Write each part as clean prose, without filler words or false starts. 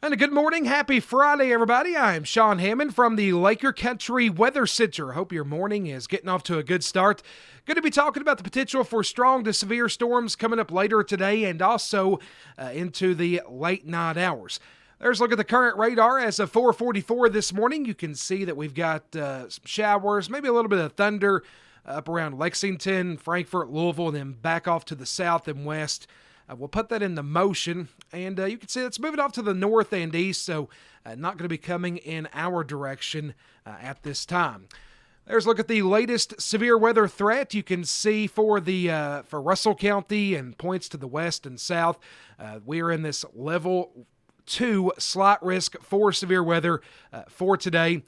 And a good morning. Happy Friday, everybody. I am Sean Hammond from the Laker Country Weather Center. Hope your morning is getting off to a good start. Going to be talking about the potential for strong to severe storms coming up later today and also into the late night hours. There's a look at the current radar as of 4:44 this morning. You can see that we've got some showers, maybe a little bit of thunder up around Lexington, Frankfort, Louisville, and then back off to the south and west. We'll put that into motion, and you can see it's moving off to the north and east, so not going to be coming in our direction at this time. There's a look at the latest severe weather threat. You can see for Russell County and points to the west and south, we are in this level 2 slight risk for severe weather for today.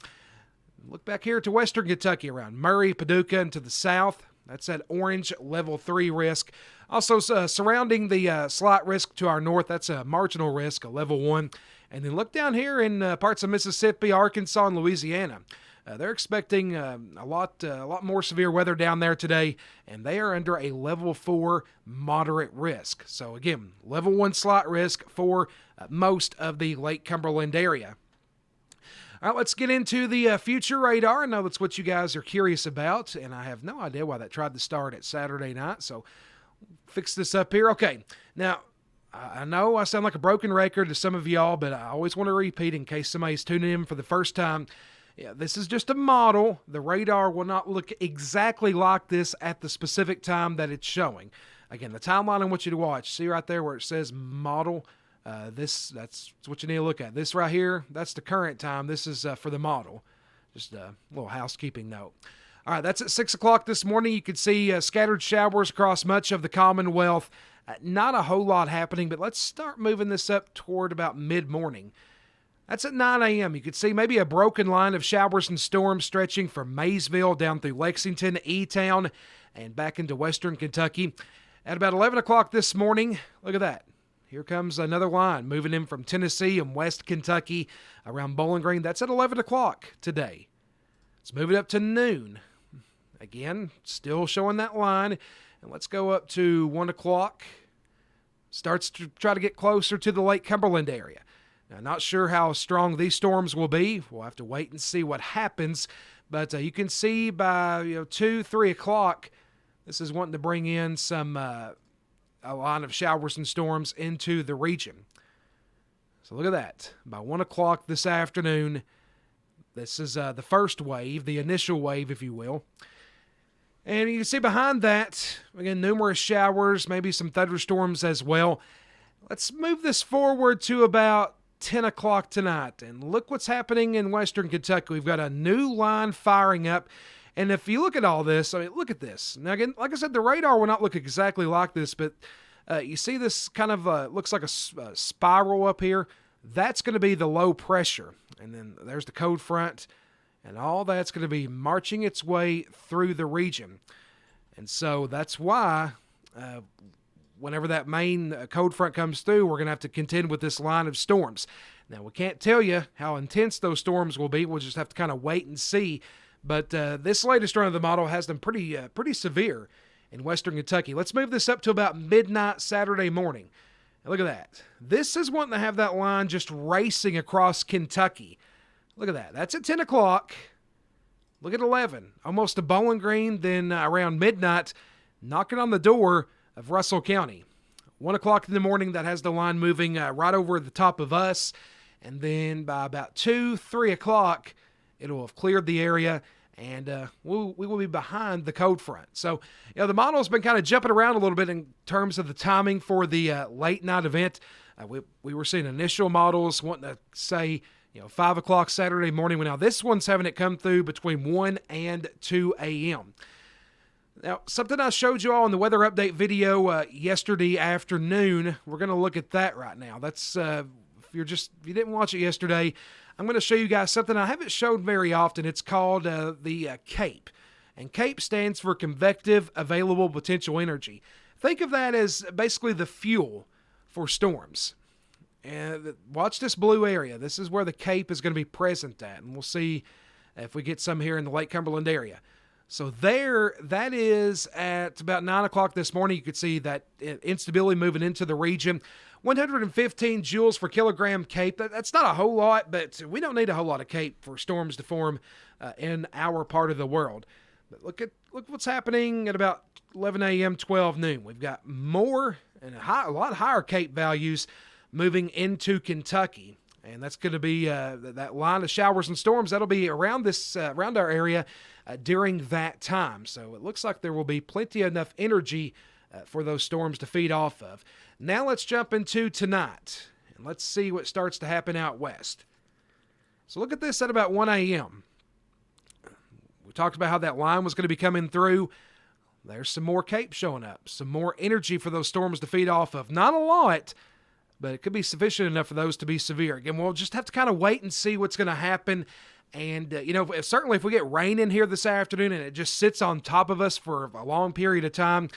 Look back here to western Kentucky around Murray, Paducah, and to the south. That's at orange level 3 risk. Also surrounding the slight risk to our north, that's a marginal risk, a level 1. And then look down here in parts of Mississippi, Arkansas, and Louisiana. They're expecting a lot more severe weather down there today, and they are under a level 4 moderate risk. So again, level 1 slight risk for most of the Lake Cumberland area. All right, let's get into the future radar. I know that's what you guys are curious about, and I have no idea why that tried to start at Saturday night, so fix this up here. Okay, now, I know I sound like a broken record to some of y'all, but I always want to repeat in case somebody's tuning in for the first time. Yeah, this is just a model. The radar will not look exactly like this at the specific time that it's showing. Again, the timeline I want you to watch. See right there where it says model? That's what you need to look at. This right here, that's the current time. This is for the model. Just a little housekeeping note. All right, that's at 6 o'clock this morning. You can see scattered showers across much of the Commonwealth. Not a whole lot happening, but let's start moving this up toward about mid-morning. That's at 9 a.m. You can see maybe a broken line of showers and storms stretching from Maysville down through Lexington, E-Town, and back into western Kentucky. At about 11 o'clock this morning, look at that. Here comes another line moving in from Tennessee and West Kentucky around Bowling Green. That's at 11 o'clock today. Let's move it up to noon. Again, still showing that line. And let's go up to 1 o'clock. Starts to try to get closer to the Lake Cumberland area. Now, not sure how strong these storms will be. We'll have to wait and see what happens. But you can see by 2, 3 o'clock, this is wanting to bring in some a line of showers and storms into the region. So look at that. By 1 o'clock this afternoon, this is the first wave, the initial wave, if you will. And you can see behind that, again, numerous showers, maybe some thunderstorms as well. Let's move this forward to about 10 o'clock tonight. And look what's happening in western Kentucky. We've got a new line firing up. And if you look at all this, I mean, look at this. Now, again, like I said, the radar will not look exactly like this, but you see this kind of looks like a spiral up here. That's going to be the low pressure. And then there's the cold front. And all that's going to be marching its way through the region. And so that's why whenever that main cold front comes through, we're going to have to contend with this line of storms. Now, we can't tell you how intense those storms will be. We'll just have to kind of wait and see. But this latest run of the model has them pretty severe in western Kentucky. Let's move this up to about midnight Saturday morning. And look at that. This is wanting to have that line just racing across Kentucky. Look at that. That's at 10 o'clock. Look at 11. Almost to Bowling Green, then around midnight, knocking on the door of Russell County. 1 o'clock in the morning, that has the line moving right over the top of us. And then by about 2, 3 o'clock, it'll have cleared the area, and we will be behind the cold front. So, the model's been kind of jumping around a little bit in terms of the timing for the late night event. We were seeing initial models wanting to say, 5 o'clock Saturday morning. Now, this one's having it come through between 1 and 2 a.m. Now, something I showed you all in the weather update video yesterday afternoon, we're going to look at that right now. That's if you didn't watch it yesterday, I'm going to show you guys something I haven't showed very often. It's called the CAPE. And CAPE stands for Convective Available Potential Energy. Think of that as basically the fuel for storms. And watch this blue area. This is where the CAPE is going to be present at. And we'll see if we get some here in the Lake Cumberland area. So that is at about 9 o'clock this morning. You could see that instability moving into the region. 115 joules per kilogram CAPE. That's not a whole lot, but we don't need a whole lot of CAPE for storms to form in our part of the world. But look what's happening at about 11 a.m., 12 noon. We've got more and a lot higher CAPE values moving into Kentucky. And that's going to be that line of showers and storms. That'll be around our area during that time. So it looks like there will be plenty enough energy for those storms to feed off of. Now let's jump into tonight, and let's see what starts to happen out west. So look at this at about 1 a.m. We talked about how that line was going to be coming through. There's some more CAPE showing up, some more energy for those storms to feed off of. Not a lot, but it could be sufficient enough for those to be severe. Again, we'll just have to kind of wait and see what's going to happen. And, certainly if we get rain in here this afternoon and it just sits on top of us for a long period of time,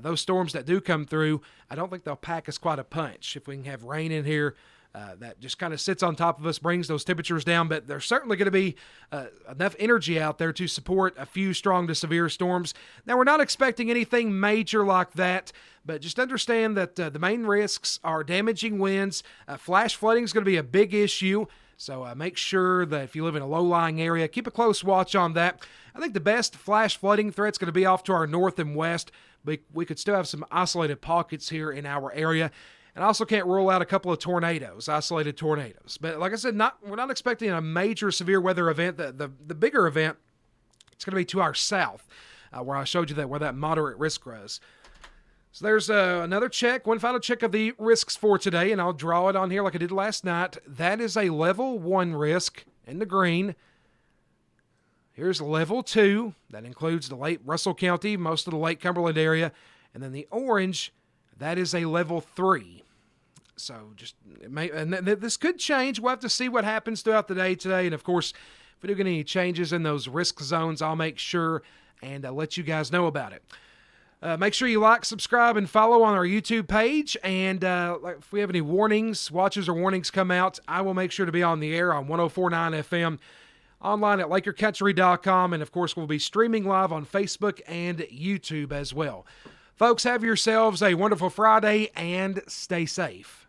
those storms that do come through, I don't think they'll pack us quite a punch. If we can have rain in here that just kind of sits on top of us, brings those temperatures down, but there's certainly going to be enough energy out there to support a few strong to severe storms. Now, we're not expecting anything major like that, but just understand that the main risks are damaging winds. Flash flooding is going to be a big issue. So make sure that if you live in a low-lying area, keep a close watch on that. I think the best flash flooding threat's going to be off to our north and west, but we could still have some isolated pockets here in our area. And I also can't rule out a couple of tornadoes, isolated tornadoes. But like I said, we're not expecting a major severe weather event. The bigger event, it's going to be to our south, where I showed you where that moderate risk was. So there's another check, one final check of the risks for today, and I'll draw it on here like I did last night. That is a level 1 risk in the green. Here's level 2. That includes the Lake Russell County, most of the Lake Cumberland area. And then the orange, that is a level 3. So this could change. We'll have to see what happens throughout the day today. And, of course, if we do get any changes in those risk zones, I'll make sure and let you guys know about it. Make sure you like, subscribe, and follow on our YouTube page. And if we have any watches or warnings come out, I will make sure to be on the air on 104.9 FM, online at LakerCountry.com, and, of course, we'll be streaming live on Facebook and YouTube as well. Folks, have yourselves a wonderful Friday, and stay safe.